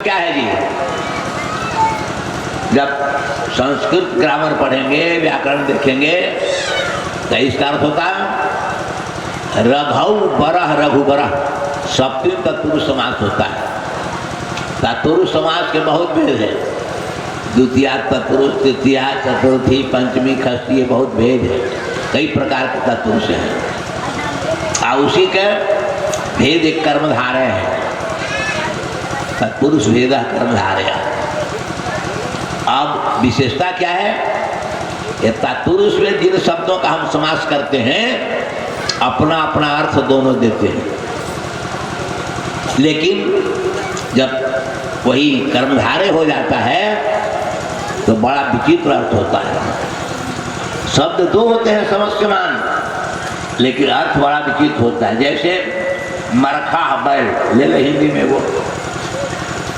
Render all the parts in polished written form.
क्या है जी? जब संस्कृत ग्रामर पढ़ेंगे, व्याकरण देखेंगे तो इसका अर्थ होता है रघु बरह रघुबरह, सप्तमी तत्पुरुष समास होता है। तत्पुरुष समास के बहुत भेद है, द्वितीया तत्पुरुष, तृतीया, चतुर्थी, पंचमी, षष्ठी, बहुत भेद है, कई प्रकार के तत्पुरुष हैं। और उसी के भेद एक कर्मधारय है, तत्पुरुष भेद कर्मधारय। अब विशेषता क्या है? ये तत्पुरुष में जिन शब्दों का हम समास करते हैं अपना अपना अर्थ दोनों देते हैं, लेकिन जब वही कर्मधारय हो जाता है तो बड़ा विचित्र अर्थ होता है। शब्द दो होते हैं समस्यमान, लेकिन अर्थ बड़ा विचित्र होता है। जैसे मरखा बैल ले लो, हिंदी में वो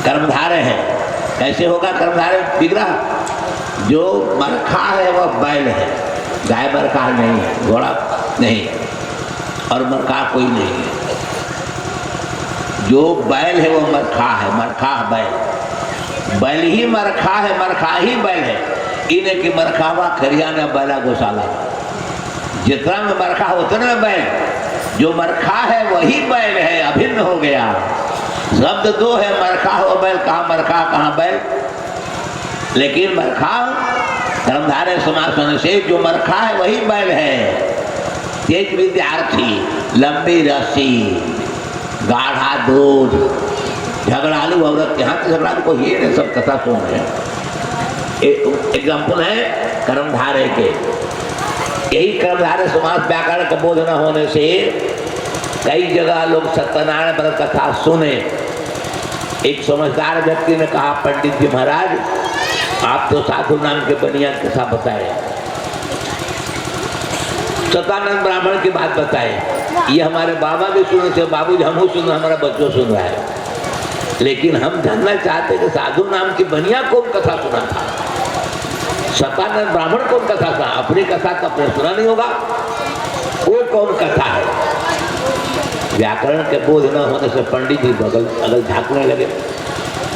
कर्मधारय है। कैसे होगा कर्मधारय? विग्रह। जो मरखा है वह बैल है, गाय मरखा नहीं है, घोड़ा नहीं, और मरखा कोई नहीं है। जो बैल है वो मरखा है, मरखा बैल। बैल ही मरखा है, मरखा ही बैल है। इन्हें की मरखावा खरिया ने बैला गौशाला, जितना में मरखा उतना में बैल। जो मरखा है वही बैल है, अभिन्न हो गया। शब्द दो है, मरखा हो बैल, कहाँ मरखा कहाँ बैल। लेकिन मरखा कर्मधारय समास होने से जो मरखा है वही बैल है। तेज विद्यार्थी, लंबी रस्सी, गाढ़ा दूध, झगड़ालू औरत के हाथ झगड़ालू को ये नहीं, सब कथा सुन रहे हैं। एक एग्जाम्पल है कर्मधारय के। यही कर्मधारय समास व्याकरण का बोध न होने से कई जगह लोग सत्यनारायण व्रत कथा सुने। एक समझदार व्यक्ति ने कहा, पंडित जी महाराज आप तो साधु नाम के बनिया कथा बताए, सतानंद ब्राह्मण की बात बताए। ये हमारे बाबा भी सुने थे, बाबूजी हम सुन रहे, हमारा बच्चों सुन रहा है। लेकिन हम जानना चाहते कि साधु नाम की बनिया कौन कथा सुना था, सतानंद ब्राह्मण कौन कथा था? अपनी कथा तो अपने सुना नहीं होगा, वो कौन कथा है? व्याकरण के बोध न होने से पंडित जी बगल अगल झाँकने लगे।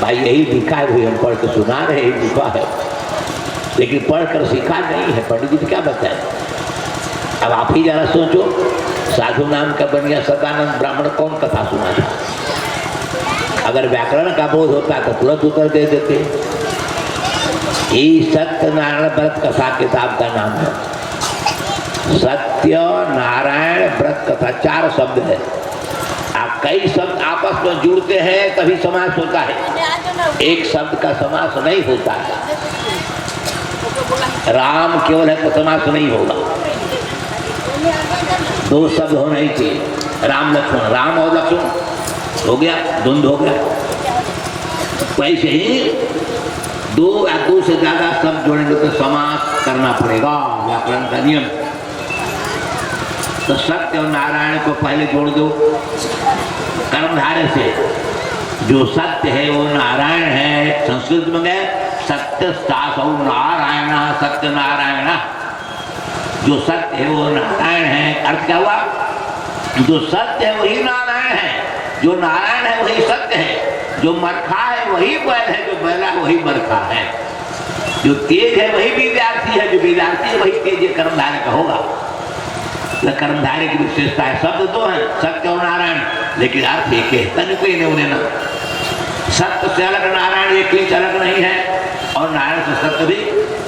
भाई यही लिखा है, भाई हम पढ़ के सुना रहे, यही लिखा है, लेकिन पढ़कर सीखा नहीं है। पंडित जी क्या बताए? अब आप ही जरा सोचो, साधु नाम का बनिया सतानंद ब्राह्मण कौन कथा सुना था? अगर व्याकरण का बोध होता तो तुरंत उत्तर दे देते। ये सत्यनारायण व्रत कथा किताब का नाम है। सत्य नारायण व्रत कथा, 4 शब्द है। आप कई शब्द आपस में जुड़ते हैं तभी समास होता है, एक शब्द का समास नहीं होता है। राम केवल है तो समास नहीं होगा, 2 शब्द होना ही चाहिए। राम लक्ष्मण, राम और लक्ष्मण हो गया, द्वंद्व हो गया। वैसे ही 2 या 2 से ज्यादा शब्द जोड़ेंगे तो समास करना पड़ेगा, व्याकरण का नियम। तो सत्य और नारायण को पहले जोड़ दो कर्मधारय से। जो सत्य है वो नारायण है। संस्कृत में गए सत्य सासौ नारायण, सत्य नारायण। जो सत्य है वो नारायण है। अर्थ क्या हुआ? जो सत्य है वही नारायण है, जो नारायण है वही सत्य है, जो मरखा है वही बैल है, जो बैला वही मरखा है, जो तेज है वही विद्यार्थी है, जो विद्यार्थी है वही तेज है। कर्मधारय का होगा। कर्मधारय की विशेषता है। शब्द 2 है, सत्य और नारायण, लेकिन अर्थ एक है। तन कोई नहीं उन्हें ना, सत्य से अलग नारायण एक इंच अलग नहीं है, और नारायण से सत्य भी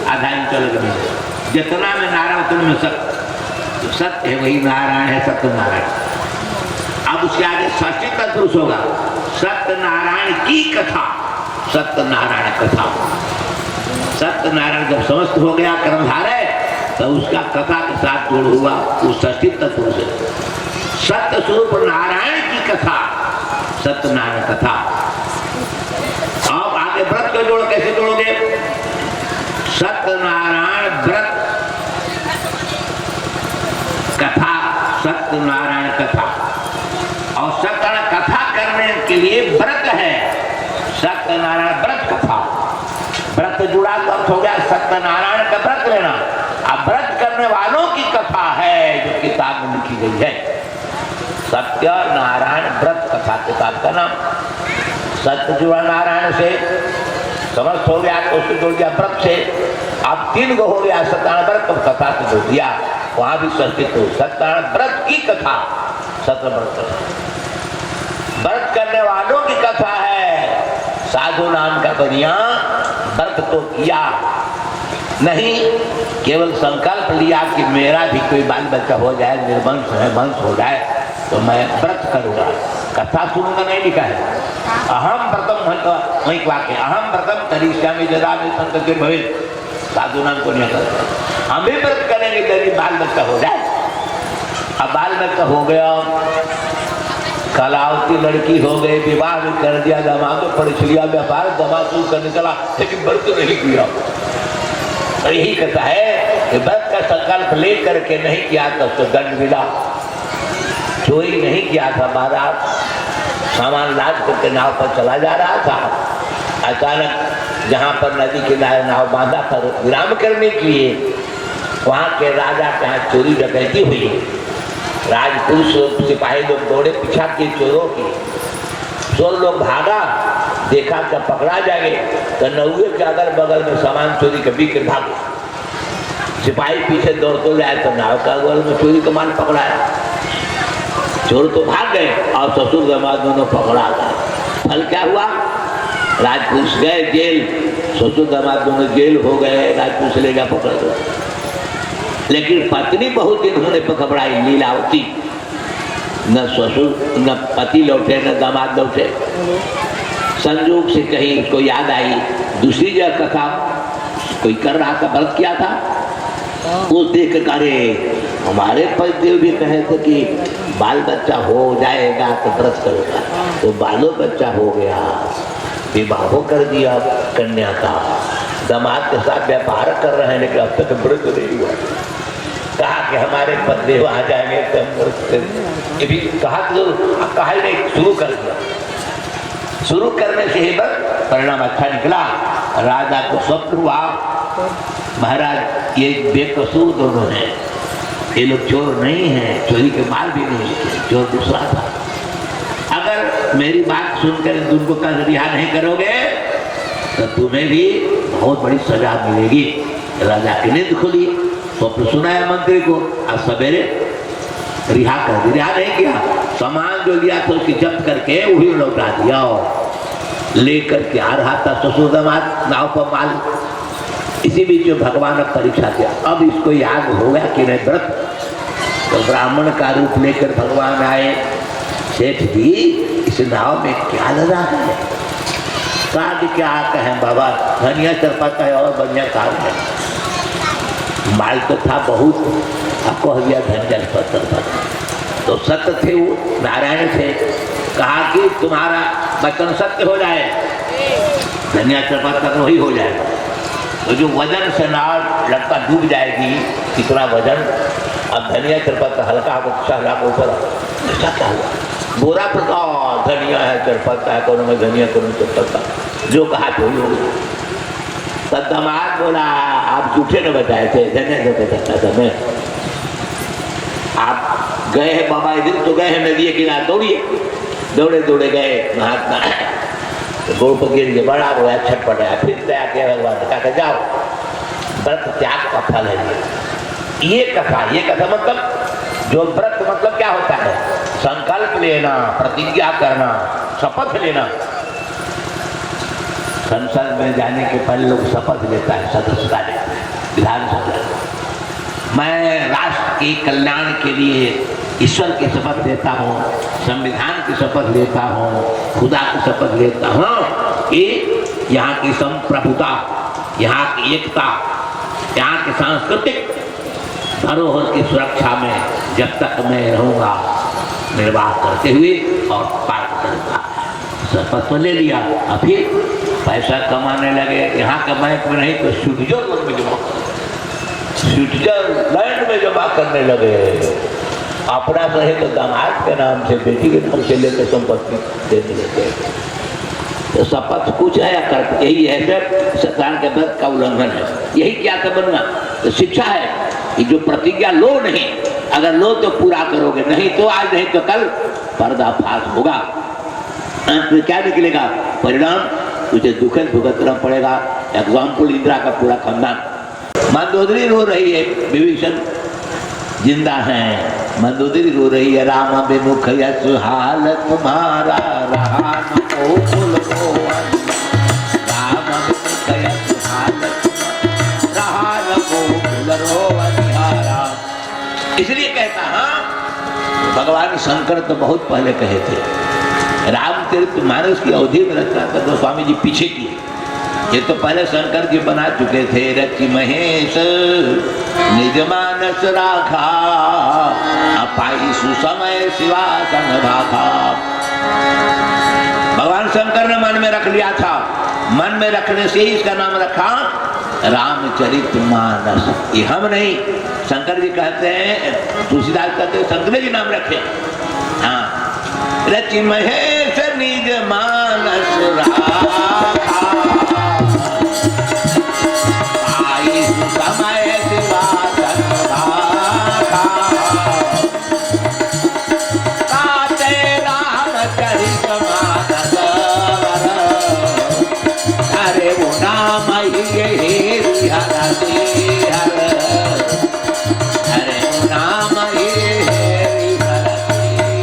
आधा इंच अलग नहीं है। जितना में नारायण उतने में सत्य, सत्य है वही नारायण है, सत्य नारायण। अब उसके आगे षष्ठी तत्पुरुष होगा, सत्यनारायण की कथा, सत्यनारायण कथा। सत्यनारायण जब समस्त हो गया कर्मधारय, तो उसका कथा के साथ जोड़ हुआ वो षष्ठी तत्पुरुष है। सत्य स्वरूप नारायण की कथा, सत्यनारायण कथा। अब आगे व्रत को जोड़, कैसे जोड़ोगे? सत्यनारायण व्रत कथा, सत्यनारायण कथा। और सत्यनारायण कथा करने के लिए व्रत है, सत्यनारायण व्रत कथा। व्रत जुड़ा तो अर्थ हो गया सत्यनारायण का व्रत लेना। अब व्रत करने वालों की कथा है जो किताब में लिखी गई है। सत्य नारायण व्रत कथा किताब का नाम। सत्य जुड़ा नारायण से, समस्त हो गया तो उसको जोड़ दिया व्रत से। अब 3 गो हो गया सत्यानारायण व्रत, तो कथा से जोड़ दिया, वहां भी संस्कृत हो सत्यानारायण व्रत की कथा, सत्य व्रत करने वालों की कथा है। साधु नाम का बनिया व्रत तो किया नहीं, केवल संकल्प लिया कि मेरा भी कोई बाल बच्चा हो जाए, निर्वंश है, वंश हो जाए तो मैं व्रत करूंगा, कथा सुनूंगा, नहीं लिखा है। अहम व्रतम, वही वाक्य, अहम व्रतम करिष्यामि यदा मे संकल्पे भवेत्। साधु नाम को नहीं करता, हम भी व्रत करेंगे यदि बाल बच्चा हो जाए। अब बाल बच्चा हो गया, कलावती लड़की हो गई, विवाह भी कर दिया, दामाद पढ़ लिया, व्यापार दामाद शुरू करने चला, लेकिन व्रत नहीं किया। और यही कहता है कि व्रत का संकल्प ले करके नहीं किया तो उसको दंड मिला। चोरी नहीं किया था, बारात सामान लाद करके नाव पर चला जा रहा था, अचानक जहाँ पर नदी किनारे नाव बांधा था विराम करने के लिए, वहाँ के राजा के यहाँ चोरी डकैती हुई। राजपुरुष सिपाही लोग दौड़े पीछा किए चोरों की, चोर लोग भागा, देखा कि पकड़ा जाएंगे तो नौवे के अगल बगल में सामान चोरी के बिक भागे। सिपाही पीछे दौड़ते जाए तो नाव का अगल में चोरी का माल पकड़ाया, चोर तो भाग गए और ससुर दामाद दोनों पकड़ा गए। फल क्या हुआ? राजपुरुष गए जेल, ससुर दामाद दोनों जेल हो गए, राजपुरुष ले गया पकड़ दो। लेकिन पत्नी बहुत दिन होने पर घबराई, लीलावती, न ससुर न पति लौटे न दामाद लौटे। संयोग से कहीं उसको याद आई, दूसरी जगह कथा कोई कर रहा था, व्रत किया था, वो देख कर अरे हमारे पतिदेव भी कहे थे कि बाल बच्चा हो जाएगा तो व्रत करूँगा, तो बालो बच्चा हो गया, विवाह कर दिया कन्या का, दामाद के साथ व्यापार कर रहे हैं, लेकिन अब तक व्रत नहीं हुआ। कहा कि हमारे पतिदेव आ जाएंगे तो हम व्रत करेंगे। ये भी कहा तो कहा ही नहीं, शुरू कर दिया। शुरू करने से ही बस परिणाम अच्छा निकला। राजा को स्वप्न हुआ, महाराज ये बेकसूर दोनों हैं, ये लोग चोर नहीं हैं, चोरी के माल भी नहीं लिखे, चोर दूसरा था। अगर मेरी बात सुनकर तुमको कल रिहा नहीं करोगे तो तुम्हें भी बहुत बड़ी सजा मिलेगी। राजा की नींद खुली, स्वप्न सुनाया मंत्री को, आज सवेरे रिहा कर दिया। रिहा नहीं किया, सामान जो लिया था उसकी जब्त करके वही लौटा दिया। लेकर के आ रहा था ससुर दामाद नाव पर माल, इसी बीच में भगवान ने परीक्षा दिया। अब इसको याद हो गया कि नहीं व्रत, तो ब्राह्मण का रूप लेकर भगवान आए। सेठ जी इस नाव में क्या लगा है? कहा कि क्या कहें बाबा, धनिया चरपता है और बढ़िया काम है। माल तो था बहुत, आपको दिया धनिया चरपता, तो सत्य थे वो, नारायण थे। कहा कि तुम्हारा वचन सत्य हो जाए, धनिया चरपता तो वही हो जाएगा। तो जो वजन से नाव लड़का डूब जाएगी, कितना वजन, अब धनिया चरपता हल्का को ऊपर ऐसा क्या हुआ? बोरा पर धनिया है चरपता है, कौन में धनिया कौन चरपता, जो कहा तो ही होगा। तब दामाद बोला आप झूठे न बताए थे, धनिया चरपता था मैं। आप गए हैं बाबा, इधर तो गए हैं नदी के किनारे, दौड़िए। दौड़े दौड़े गए, महात्मा गोड़ पर गिर गए, बड़ा रोया, छटपटाया, फिर दया किया भगवान ने, कहा जाओ व्रत त्याग का फल है ये कथा। ये कथा मतलब जो व्रत मतलब क्या होता है? संकल्प लेना, प्रतिज्ञा करना, शपथ लेना। संसद में जाने के पहले लोग शपथ लेता है, सदस्यता लेता है विधानसभा। मैं राष्ट्र के कल्याण के लिए ईश्वर की शपथ लेता हूँ, संविधान की शपथ लेता हूँ, खुदा की शपथ लेता हूँ कि यहाँ की संप्रभुता, यहाँ की एकता, यहाँ की सांस्कृतिक धरोहर की सुरक्षा में जब तक मैं रहूँगा निर्वाह करते हुए और पालन करूँगा। शपथ तो ले लिया, अभी पैसा कमाने लगे। यहाँ के बैंक में नहीं तो स्विट्जरलैंड में जमा, स्विट्जरलैंड में जमा करने लगे। अपना रहे तो दामाद के नाम से, बेटी के नाम से लेकर संपत्ति देने लगे। तो शपथ कुछ है या कर्म, यही है सर सत्यानारायण के व्रत का उल्लंघन है। यही क्या था बनना, तो शिक्षा है कि जो प्रतिज्ञा लो नहीं, अगर लो तो पूरा करोगे, नहीं तो आज नहीं तो कल पर्दाफाश होगा। अंत में क्या निकलेगा परिणाम, तुझे दुखद भुगतना पड़ेगा। एग्जाम्पल इंदिरा का पूरा खानदान। मंदोदरी रो रही है, विभीषण जिंदा है, मंदोदरी रो रही है, राम विमुख यश हाल तुम्हारा रहा न को कुल को, राम विमुख यश हाल रहा न को कुल रो अनिहारा। इसलिए कहता हाँ, भगवान शंकर तो बहुत पहले कहे थे, रामचरितमानस की अवधि में रचना कर गोस्वामी जी पीछे की। ये तो पहले शंकर जी बना चुके थे। रचि महेश निज मानस राखा, अपाई सुसमय शिवासन भाखा। भगवान शंकर ने मन में रख लिया था, मन में रखने से ही इसका नाम रखा रामचरितमानस। ये हम नहीं, शंकर जी कहते हैं, तुलसीदास कहते हैं शंकर जी नाम रखे। हाँ, रचि महेश निज मानस राखा, आई सुसमय शिवासन भाखा। गाते रामचरितमानस वर, अरे वो नाम ही हेरि हर हर, अरे वो नाम ही हेरि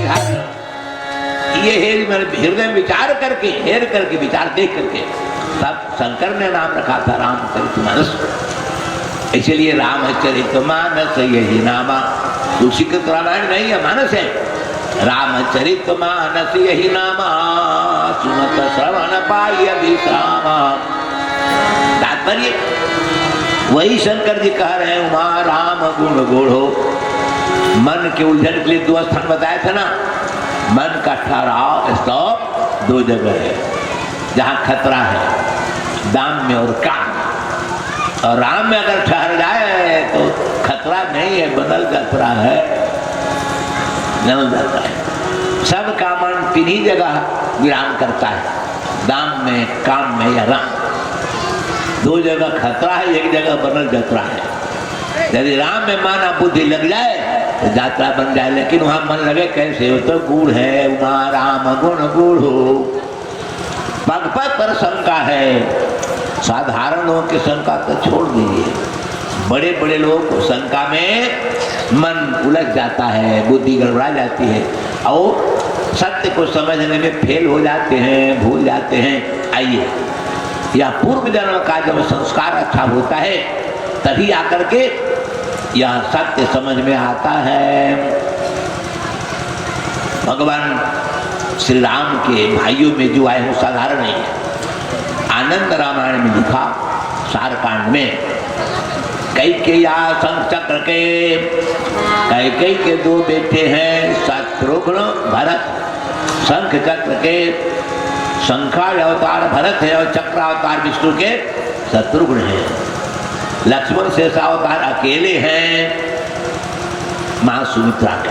हर। ये हेर मैंने हृदय में विचार करके, हेर करके, विचार देख करके तब शंकर ने नाम रखा था रामचरितमानस। इसलिए रामचरितमानस यही नामा, तुलसी कृत रामायण नहीं है, मानस है। रामचरितमानस यही नामा, सुनत श्रवण पाई विश्रामा। तात्पर्य वही शंकर जी कह रहे हैं, उमा राम गुण गोढ़ो। मन के उलझन के लिए दो स्थान बताया था ना, मन का ठहराव स्टॉप दो जगह है, जहाँ खतरा है, दाम में और काम। और राम में अगर ठहर जाए तो खतरा नहीं है, बदल खतरा है, बदल जाता है। सब का मन किन्हीं जगह विराम करता है, दाम में, काम में या राम। दो जगह खतरा है, एक जगह बनल जतरा है। यदि राम में माना बुद्धि लग जाए तो यात्रा बन जाए, लेकिन वहां मन लगे कैसे हो, तो गुड़ है, उमा राम गुण गुड़ हो। पग पग पर शंका है, साधारण लोगों की शंका तो छोड़ दीजिए, बड़े बड़े लोगों को शंका में मन उलझ जाता है, बुद्धि गड़बड़ा जाती है, और सत्य को समझने में फेल हो जाते हैं, भूल जाते हैं। आइए, यह पूर्व जन्म का जब संस्कार अच्छा होता है तभी आकर के यह सत्य समझ में आता है। भगवान श्री राम के भाइयों में जो आए वो साधारण नहीं है। आनंद रामायण में लिखा, सारकांड में, कैकेयी शंख चक्र के, कैकेयी के दो बेटे हैं, शत्रुघ्न भरत। शंख चक्र के शंखा अवतार भरत है और चक्र अवतार विष्णु के शत्रुघ्न है। लक्ष्मण शेषावतार अकेले हैं मां सुमित्रा के,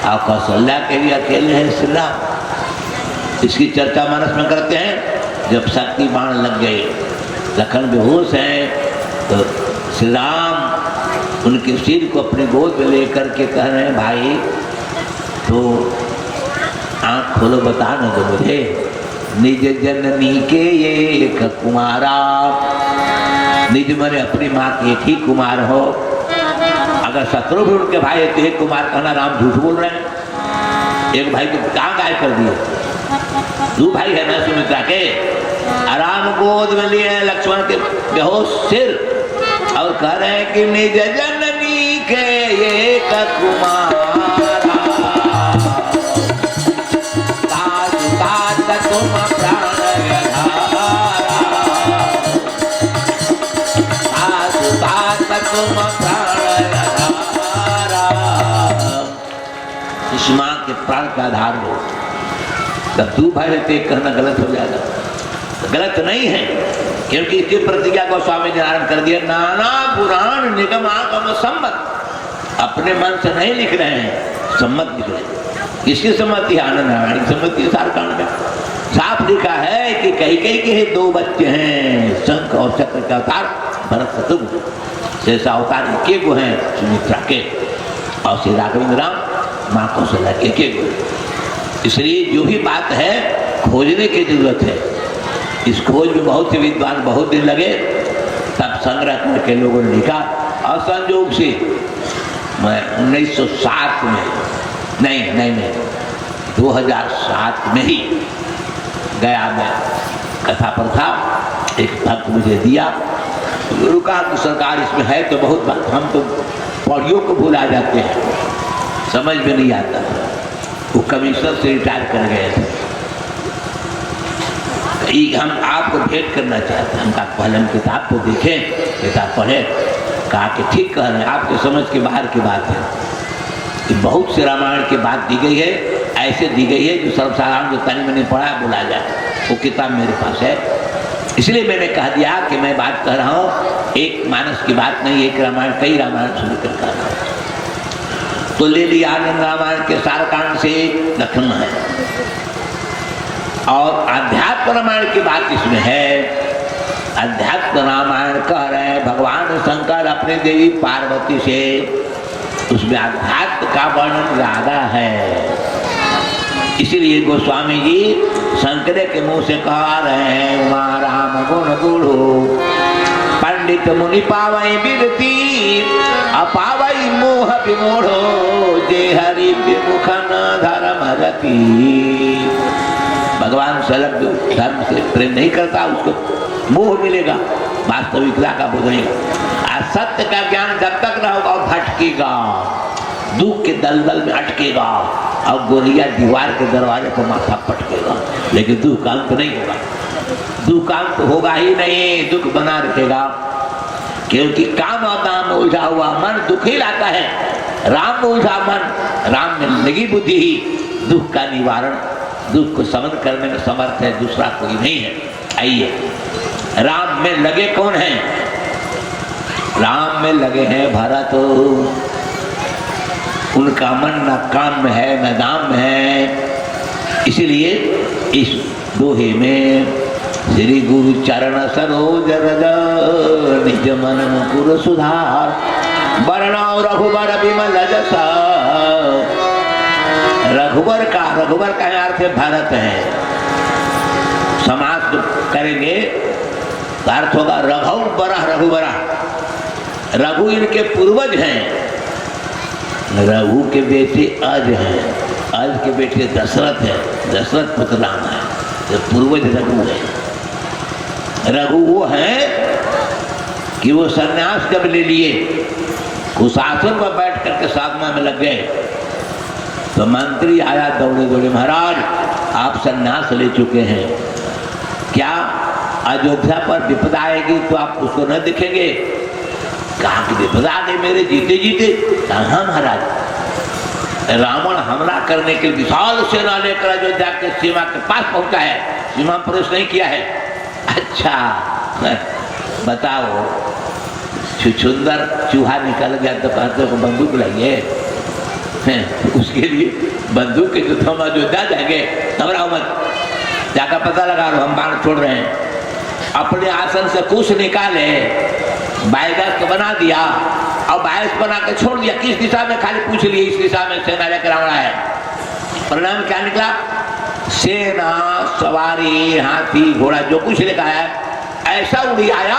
और कौशल्या के भी अकेले हैं श्री राम। इसकी चर्चा मानस में करते हैं। जब शक्ति बाण लग गए, लखन बेहोश हैं, तो श्री राम उनके सिर को अपनी गोद में लेकर के कह रहे हैं, भाई तो आँख खोलो, बता न दो मुझे, निज जननी के एक कुमारा। निज मने अपनी माँ के एक ही कुमार हो। अगर शत्रुघ्न के भाई तो एक कुमार कहना, राम झूठ बोल रहे हैं। एक भाई को कहाँ गायब कर दिए, दो भाई है ना सुमित्रा के। राम गोद में लिए लक्ष्मण के बेहोश सिर, और कह रहे हैं कि निज जननी के एक कुमारा, तुम प्राण तुम प्राण। इस माँ के प्राण का आधार हो, तब तू भाई ते कहना गलत हो जाएगा। गलत नहीं है, क्योंकि इसकी प्रतिज्ञा को स्वामी जी नारायण कर दिया, नाना पुराण निगम आगम सम्मत। अपने मन से नहीं लिख रहे हैं, सम्मत लिख रहे हैं। किसकी सम्मति है? आनंद नारायण की सम्मति। सारकांड में साफ लिखा है कि कैकेयी के दो बच्चे हैं, शंख और चक्र के अवतार भरत शत्रुघ्न। शेषा अवतार के गो हैं सुमित्रा के, और श्री राघवेंद्र राम माँ कौशल्या के गो। इसलिए जो भी बात है खोजने की जरूरत है। इस खोज में बहुत से विद्वान बहुत दिन लगे, तब संग्रह करके लोगों ने लिखा। और संयोग से मैं 1907 में नहीं 2007 में ही गया। मैं कथा पर था, एक भक्त मुझे दिया, गुरु का सरकार इसमें है तो बहुत बात, हम तो पढ़ियों को भुला जाते हैं, समझ में नहीं आता। वो कमिश्नर से रिटायर कर गए थे। हम आपको भेंट करना चाहते हैं। हम कहा पहले हम किताब को देखें, किताब पढ़े। कहा कि ठीक कह रहे हैं, आपके समझ के बाहर की बात है कि बहुत से रामायण की बात दी गई है, ऐसे दी गई है जो सर्वसाधारण जो तनी मैंने पढ़ा बुला जाए। वो किताब मेरे पास है, इसलिए मैंने कह दिया कि मैं बात कह रहा हूँ, एक मानस की बात नहीं, एक रामायण कई रामायण सुन कर कह रहा हूँ। तो ले लिया आनंद रामायण के सारकांड से लखन है, और अध्यात्म रामायण की बात इसमें है। अध्यात्म रामायण कह रहे हैं भगवान शंकर अपने देवी पार्वती से, उसमें अध्यात्म का वर्णन ज्यादा है। इसीलिए गोस्वामी जी शंकर के मुंह से कह रहे हैं उमा राम गुण गुरु पंडित मुनि पावई बिरती अपावई मोह विमोढ़ो जे हरि विमुखन धर्म रति। भगवान सलग धर्म से प्रेम नहीं करता, उसको मोह मिलेगा, वास्तविकता का बुझेगा। सत्य का ज्ञान जब तक न होगा भटकेगा, दुख के दलदल में अटकेगा, और गोरिया दीवार के दरवाजे पर माथा पटकेगा, लेकिन दुख का अंत नहीं होगा। दुख का अंत होगा ही नहीं, दुख बना रखेगा, क्योंकि काम और दाम में उलझा हुआ मन दुख ही लाता है। राम में उलझा मन, राम में लगी बुद्धि ही दुख का निवारण, दुख को समन करने में समर्थ है, दूसरा कोई नहीं है। आइए, राम में लगे कौन है? राम में लगे हैं भरत। उनका मन न काम में है न दाम में है। इसलिए इस दोहे में श्री गुरु चरण सरोज रज निज मन मुकुर सुधार वर्णव रघुबर विमल जस। रघुबर का अर्थ भरत है। समाज करेंगे अर्थ होगा रघुबरा। रघु इनके पूर्वज हैं। रघु के बेटे अज हैं, अज के बेटे दशरथ है, दशरथ पुत्र राम है, तो पूर्वज रघु है। रघु वो है कि वो सन्यास जब ले लिए, कुशासन पर बैठ करके साधना में लग गए, तो मंत्री आया दौड़े दौड़े, महाराज आप सन्यास ले चुके हैं, क्या अयोध्या पर विपदा आएगी तो आप उसको न दिखेंगे? कहा कि विपदा आ गई मेरे जीते जीते? हाँ महाराज, रावण हमला करने के लिए विशाल सेना लेकर अयोध्या के सीमा के पास पहुंचा है, सीमा पर प्रवेश नहीं किया है। अच्छा बताओ, छुछुंदर चूहा निकल गया तो कहते को बंदूक लाइए, उसके लिए बंदूक के जो हम अयोध्या जाएंगे, घबराओ मत, जाकर पता लगा लो हम बाण छोड़ रहे हैं। अपने आसन से कुछ निकाले, बायगस बना दिया और बायस बना के छोड़ दिया। किस दिशा में? खाली पूछ लिए, इस दिशा में सेना लेकर रावण है। परिणाम क्या निकला? सेना, सवारी, हाथी, घोड़ा जो कुछ लेकर आया ऐसा उड़ी आया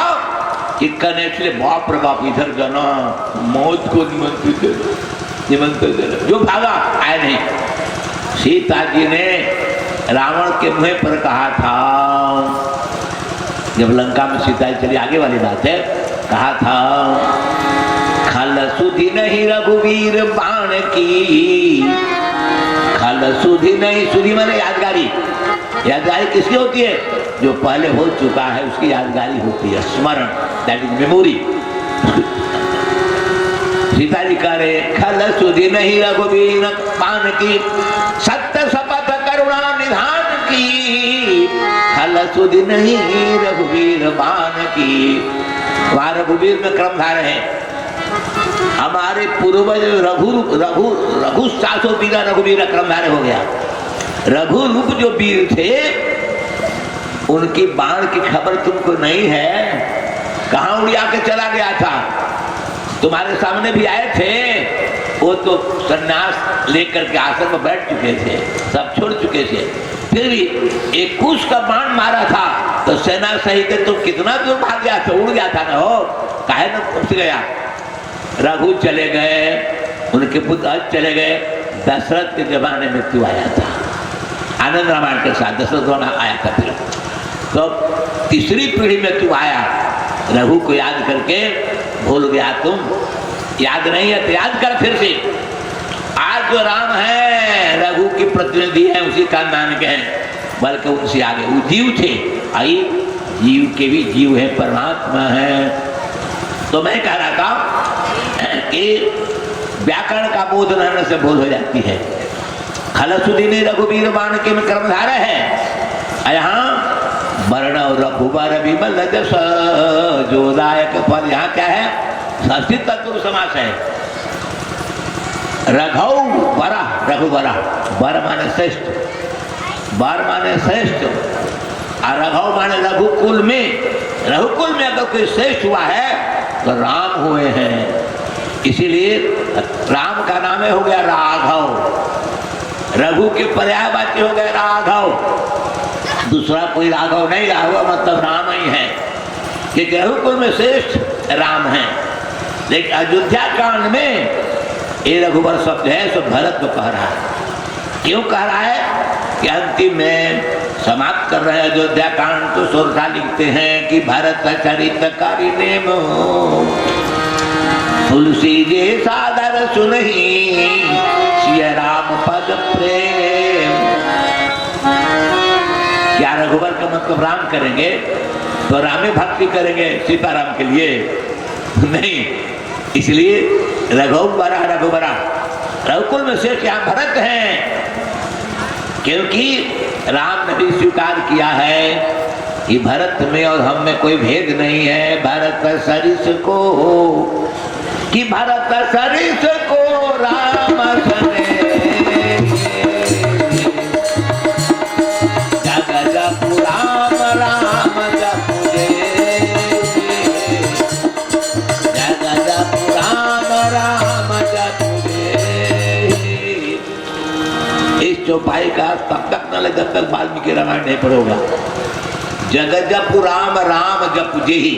कि कनेक्ट बाप रे बाप, इधर जाना मौत को निमंत्रित देना, जो भागा आए नहीं। सीता जी ने रावण के मुंह पर कहा था, जब लंका में सीता जी चली, आगे वाली बात है, कहा था खल सुधि नहीं रघुवीर बाण की। खल सुधि नहीं, सुधि माने यादगारी। यादगारी किसकी होती है? जो पहले हो चुका है उसकी यादगारी होती है, स्मरण, that is memory. Sita ji कह रहे खल सुधि नहीं रघुवीर बाण की, सत्य शपथ करुणा निधान की। खल सुधि नहीं रघुवीर बाण की। वहां रघुवीर में क्रमधार है। हमारे पूर्वज रघु सासो वीरा रघुवीर क्रमधार हो गया। रघु रूप जो वीर थे, उनकी बाण की खबर तुमको नहीं है? कहाँ उड़िया के चला गया था? तुम्हारे सामने भी आए थे, वो तो सन्यास लेकर के आश्रम में बैठ चुके थे, सब छोड़ चुके थे। फिर भी एक कुश का बाण मारा था तो सेना सहित तो कितना दूर भाग गया था, उड़ गया था ना, हो काहे न पहुंच गया। रघु चले गए, उनके पुत्र चले गए, दशरथ के जमाने में मृत्यु आया था, आनंद रामायण के साथ दशरथ होना आया था। फिर तो तीसरी पीढ़ी में तू आया, रघु को याद करके भूल गया तुम, याद नहीं है तो याद कर फिर से। आज जो राम है रघु की प्रतिनिधि है, उसी खानदान के हैं, बल्कि उनसे आगे वो जीव थे, आई जीव के भी जीव है, परमात्मा है। तो मैं कह रहा था कि व्याकरण का बोध रहने से भूल हो जाती है। खलसुदीने रघुवीर बाण के में कर्मधारा है, यहाँ वर्ण और रघुबर विमल जस जोदायक पद, यहाँ क्या है, षष्ठी तत्पुरुष समास है। रघु वरा, रघुवरा, वर माने श्रेष्ठ, वर माने श्रेष्ठ, और रघु माने रघुकुल में, रघुकुल में अगर कोई श्रेष्ठ हुआ है तो राम हुए हैं, इसीलिए राम का नाम हो गया राघव, रघु के पर्यायवाची हो गए राघव, दूसरा कोई राघव नहीं, राघव मतलब राम ही है, क्योंकि रघुकुल में श्रेष्ठ राम है। लेकिन अयोध्या कांड में ये रघुवर शब्द है सो भरत को कह रहा है, क्यों कह रहा है कि अंतिम में समाप्त कर रहे हैं अयोध्या कांड, तो सोरठा लिखते हैं कि भरत चरित करि नेम तुलसी जे सादर सुनहि सिय राम पद प्रेम। क्या रघुवर का मतलब राम करेंगे तो रामे भक्ति करेंगे सीताराम के लिए नहीं, इसलिए रघुवरा, रघुवरा रघुकुल में श्रेष्ठ यहाँ भरत हैं, क्योंकि राम ने भी स्वीकार किया है कि भरत में और हम में कोई भेद नहीं है। भरत सरिस को, कि भरत सरिस को राम सने, जग जपु राम राम जपु रे, जग जपु राम राम जपु रे। इस चौपाई का तब तक न ले जब तक वाल्मीकि रामायण नहीं पढ़ोगा। जगत जपु राम राम जपु जेहि,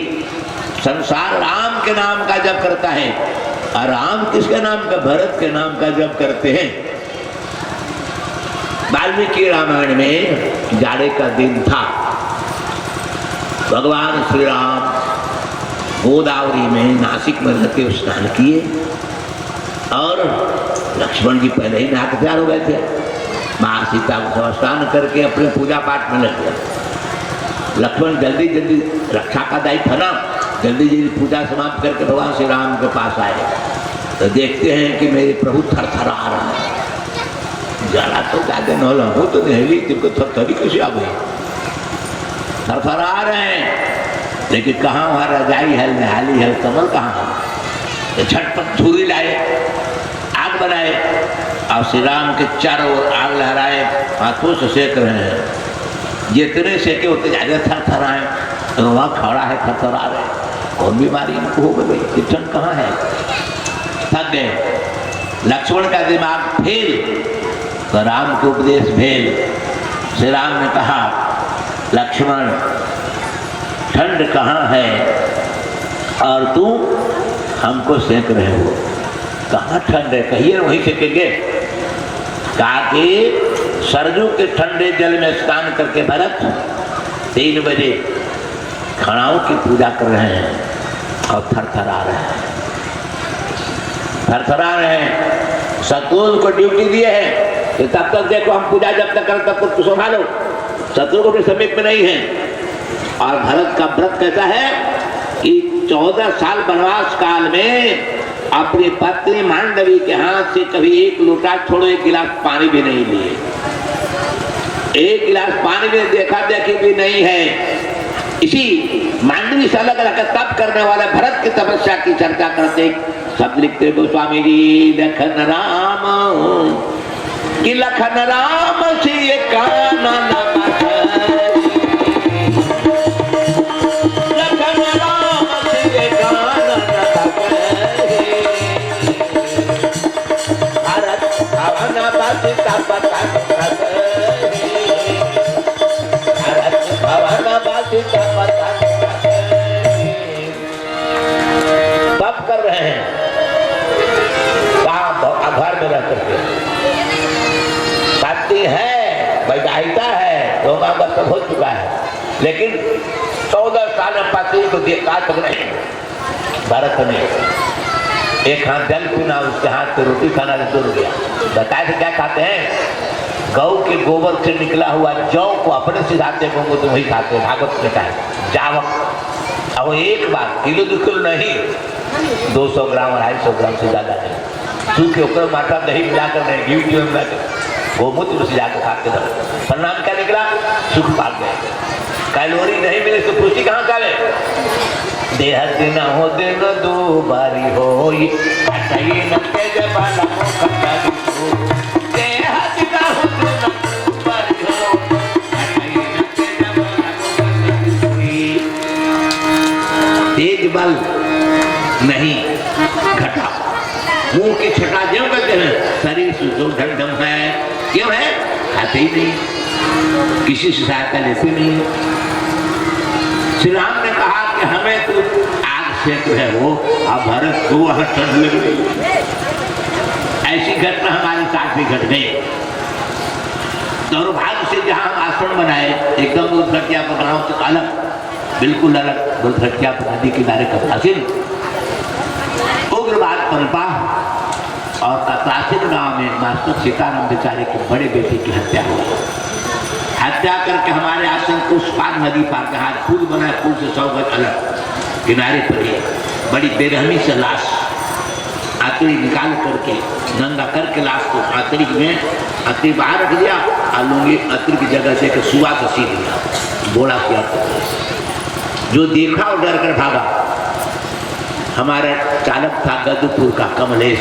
संसार राम के नाम का जप करता है, और राम किसके नाम का, भरत के नाम का जप करते हैं। वाल्मीकि रामायण में जाड़े का दिन था, भगवान श्री राम गोदावरी में नासिक में रहते स्नान किए, और लक्ष्मण जी पहले ही नहा के तैयार हो गए थे, माँ सीता को स्नान करके अपने पूजा पाठ में लग गए। लक्ष्मण जल्दी जल्दी, रक्षा का दायित्व था ना, जल्दी जल्दी पूजा समाप्त करके भगवान श्री राम के पास आए, तो देखते हैं कि मेरे प्रभु थरथरा रहा है। जरा तो ज्यादा न हो तो नहली, तुमको थरथरी कैसे आ गई, थरथरा रहे हैं, लेकिन कहाँ वहाँ रजाई है, नहाली है, कमल कहाँ है। झटपट छुरी लाए, आग बनाए, और श्री राम के चारों ओर आग लहराए, हाथों से सेक रहे हैं। जितने सेके उतने ज्यादा थरथराए, तो वहाँ खड़ा है, थरथरा रहे, कौन बीमारी इनको हो गई, किचन कहाँ है, थक गए। लक्ष्मण का दिमाग फेल, तो राम को उपदेश भेल। श्री राम ने कहा, लक्ष्मण ठंड कहाँ है और तू हमको सेक रहे हो, कहाँ ठंड है, कहिए वहीं सेकेंगे। कहा कि सरजू के ठंडे जल में स्नान करके भरत 3 बजे खड़ाओं की पूजा कर रहे हैं और थरथरा रहे हैं, थरथरा रहे हैं। शत्रु को ड्यूटी दिए हैं कि तब तक देखो हम पूजा जब तक करें तब तक संभालो, शत्रु को भी समीप में नहीं है। और भरत का व्रत कैसा है कि 14 साल वनवास काल में अपनी पत्नी मांडवी के हाथ से कभी एक लोटा छोड़ो, एक गिलास पानी भी नहीं लिए, एक गिलास पानी भी देखा देखी भी नहीं है। इसी मांडवी से अलग अलग तप करने वाले भरत की तपस्या की चर्चा करते सब लिखते गोस्वामी जी, लखन राम कि लखन राम से काना बस सब हो चुका है, लेकिन 14 साल में पात्री को देखा तक नहीं। भारत में एक हाथ जल पीना, उसके हाथ पे रोटी खाना तो दूर गया। बताए थे क्या खाते हैं? गौ के गोबर से निकला हुआ जौ को अपने सिधाते होंगे तो वही खाते हैं। भागवत में कहा जावक, अब एक बार किलो 2 किलो नहीं, 200 ग्राम 250 ग्राम से ज्यादा नहीं, सूखे होकर मात्रा दही मिलाकर नहीं, घी में मिलाकर गोमूत्र से जाकर खाते रहो। परिणाम क्या निकला? सुख पा गए। कैलोरी नहीं मिले तो खुशी कहाँ का ले? देह दिन हो दिन दो बारी हो, तेज बल नहीं घटा, मुंह की छटा ज्यों करते हैं, शरीर सुदृढ़ है। क्यों है? खाते ही नहीं, किसी से सहायता लेते नहीं। श्री राम ने कहा कि हमें तो आग से तो है वो, अब भरत को वहां ठंड लग गई। ऐसी घटना हमारे साथ भी घट गई। दुर्भाग्य से जहां हम आश्रम बनाए एकदम दुर्घटनापुर गांव से अलग, बिल्कुल अलग, दुर्घटनापुर नदी किनारे का प्राचीन उग्रवाद पनपा और प्राचीन गांव में मास्टर सीताराम बेचारे के बड़े बेटे की हत्या हुई। हत्या करके हमारे आश्रम को उस पार नदी पार के हाथ पुल बना, पुल से 100 गज अलग किनारे पर ही बड़ी बेरहमी से लाश आतड़ी निकाल करके नंगा करके लाश को आतड़ी में आतड़ी बाहर रख दिया, आलूंगी आतड़ी की जगह से सुआ से सी दिया, बोला किया। जो देखा वो डर कर भागा। हमारा चालक था गदपुर का कमलेश,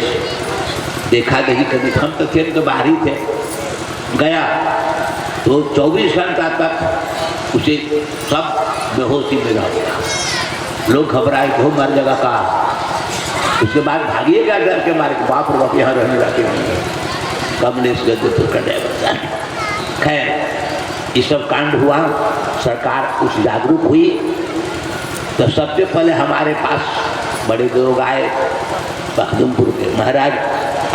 देखा देखी कभी हम तो थे तो बाहर ही थे, गया तो 24 घंटा तक उसे सब बेहोशी में रह गया। लोग घबराए को मर जगह का। उसके बाद भागिएगा डर के मारे, बाप रे बाप यहाँ रहने लगे नहीं। कमलेश गदपुर का ड्राइवर था। खैर ये सब कांड हुआ, सरकार कुछ जागरूक हुई तो सबसे पहले हमारे पास बड़े लोग आए बखदुमपुर के, महाराज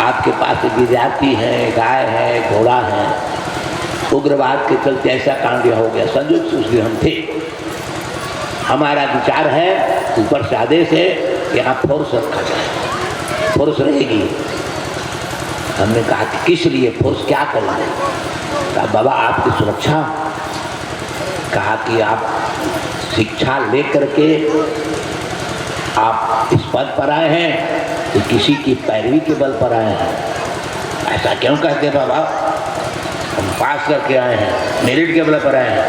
आपके पास विद्यार्थी हैं, गाय है, घोड़ा है, उग्रवाद के चलते ऐसा कांड हो गया। संयोग से उस दिन हम थे, हमारा विचार है, ऊपर से आदेश है यहाँ फोर्स रखा जाए, फोर्स रहेगी। हमने कहा कि किस लिए फोर्स, क्या करना है? कहा बाबा आपकी सुरक्षा। कहा कि आप शिक्षा लेकर के आप इस पद पर आए हैं कि किसी की पैरवी के बल पर आए हैं? ऐसा क्यों कहते बाबा? हम पास करके आए हैं, मेरिट के बल पर आए हैं।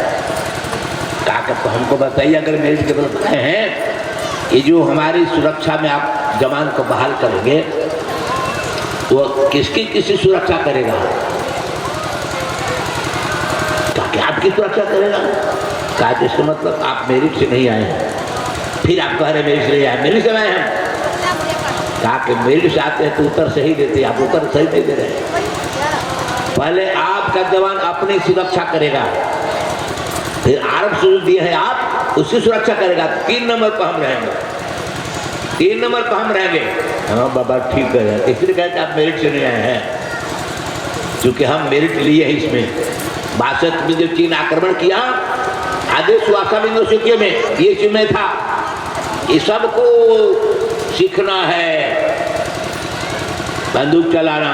कहा कि तो हमको बताइए, अगर मेरिट के बल पर आए हैं, ये जो हमारी सुरक्षा में आप जवान को बहाल करेंगे वो किसकी सुरक्षा करेगा? कहा कि आपकी सुरक्षा करेगा। कहा इसका मतलब आप मेरिट से नहीं आए हैं। फिर आप कह रहे मेरिट से नहीं आए, मेरिट से आए हैं। कहा कि मेरिट से आते हैं तो उत्तर सही देते, आप उत्तर सही नहीं दे रहे। पहले आपका जवान अपनी सुरक्षा करेगा, फिर आरब सूझ दिए हैं आप, उसकी सुरक्षा करेगा। 3 नंबर पर हम रहेंगे, 3 नंबर पर हम रहेंगे। हाँ बाबा ठीक है, इसलिए कहते आप मेरिट से नहीं आए हैं, क्योंकि हम मेरिट लिए हैं। इसमें 62 में जब चीन आक्रमण किया, आदेश हुआ सब यूनिवर्सिटियों में, ये जिम्मे था, ये सबको सीखना है, बंदूक चलाना,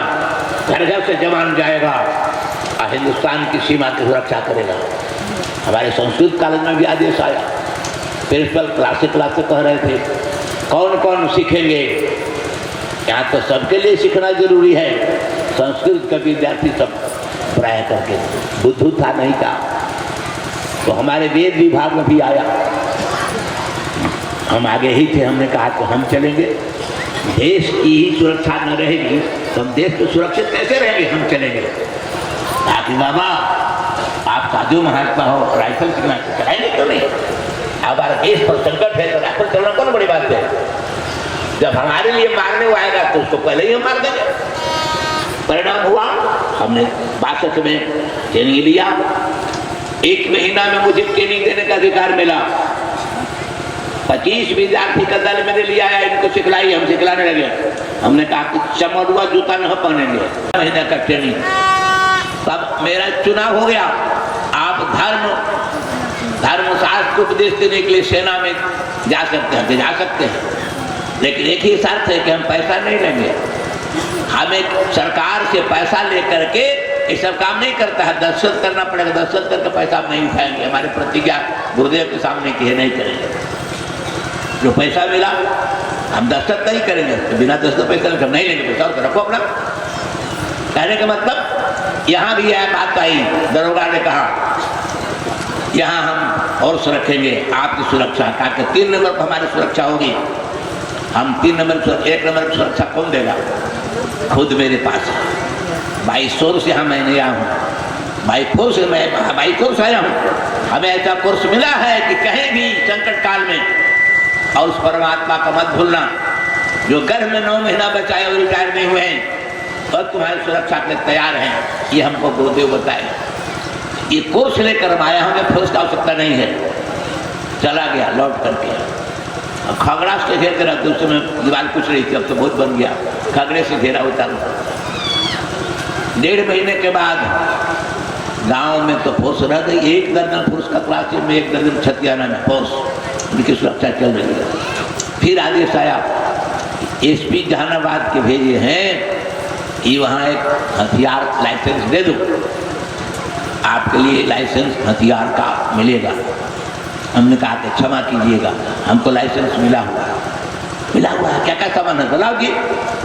घर घर से जवान जाएगा और हिंदुस्तान की सीमा की सुरक्षा करेगा। हमारे संस्कृत कॉलेज में भी आदेश आया, प्रिंसिपल क्लास कह रहे थे कौन कौन सीखेंगे? यहाँ तो सबके लिए सीखना जरूरी है। संस्कृत का विद्यार्थी सब प्राय करके, बुद्धू था नहीं था, तो हमारे वेद विभाग में भी आया। हम आगे ही थे, हमने कहा कि हम चलेंगे, देश की ही सुरक्षा न रहेगी तो हम देश को सुरक्षित कैसे रहेंगे? हम चलेंगे। ताकि बाबा आप साधु महात्मा हो, राइफल चलाएंगे क्यों नहीं? हमारा देश पर संकट है तो राइफल चलना कौन बड़ी बात है? जब हमारे लिए मारने वो आएगा तो उसको पहले ही हम मार देंगे। परिणाम हुआ, हमने 62 में ट्रेनिंग लिया। 1 महीना में मुझे ट्रेनिंग देने का अधिकार मिला। 25 विद्यार्थी का दल मैंने लिया है, इनको सिखलाई, हम सिखलाने लगे। हमने कहा कि चमड़ुआ जूता नहीं पहनेंगे। महीने का ट्रेनिंग, तब मेरा चुनाव हो गया। आप धर्मशास्त्र को उपदेश देने के लिए सेना में जा सकते हैं, जा सकते हैं, लेकिन एक ही शर्त है कि हम पैसा नहीं लेंगे। हमें सरकार से पैसा लेकर के ये सब काम नहीं करता है, दस्तखत करना पड़ेगा, दस्तखत करके पैसा नहीं उठाएंगे। हमारी प्रतिज्ञा गुरुदेव के सामने की है, नहीं करेंगे। जो पैसा मिला हम दस्तखत नहीं करेंगे, तो बिना दस्तखत पैसा नहीं लेंगे, पैसा और रखो अपना। कहने का मतलब यहाँ भी यह बात आई, दरोगा ने कहा यहाँ हम और रखेंगे आपकी सुरक्षा, ताकि 3 नंबर पर हमारी सुरक्षा होगी। हम 1 नंबर की सुरक्षा कौन देगा? खुद मेरे पास बाई सोर्स यहाँ मैं नहीं आया हूँ, बाई फोर्स मैं बाई कोर्स आया हूँ। हमें ऐसा कोर्स मिला है कि कहीं भी संकट काल में, और उस परमात्मा का मत भूलना जो गर्भ में 9 महीना बचाए और रिटायर नहीं हुए हैं और तुम्हारी सुरक्षा के लिए तैयार हैं, ये हमको गुरुदेव बताए। ये कोर्स लेकर हम आया, हमें फोर्स का आवश्यकता नहीं है। चला गया लौट करके, खगड़ा से घेर कर रखते, उस समय दीवार कुछ रही थी, अब तो बहुत बन गया। खगड़े से घेरा उतार, 1.5 महीने के बाद गांव में तो फोर्स रह गई। 1 दर्जन पुरुष का क्लास में, 1 दर्जन छतियाना में फोर्स, उनकी सुरक्षा चल रही है। फिर आदेश आया SP जहानाबाद के भेजे हैं कि वहाँ एक हथियार लाइसेंस दे दो, आपके लिए लाइसेंस हथियार का मिलेगा। हमने कहा कि क्षमा कीजिएगा, हमको लाइसेंस मिला हुआ है। क्या क्या सामान है लाओ जी।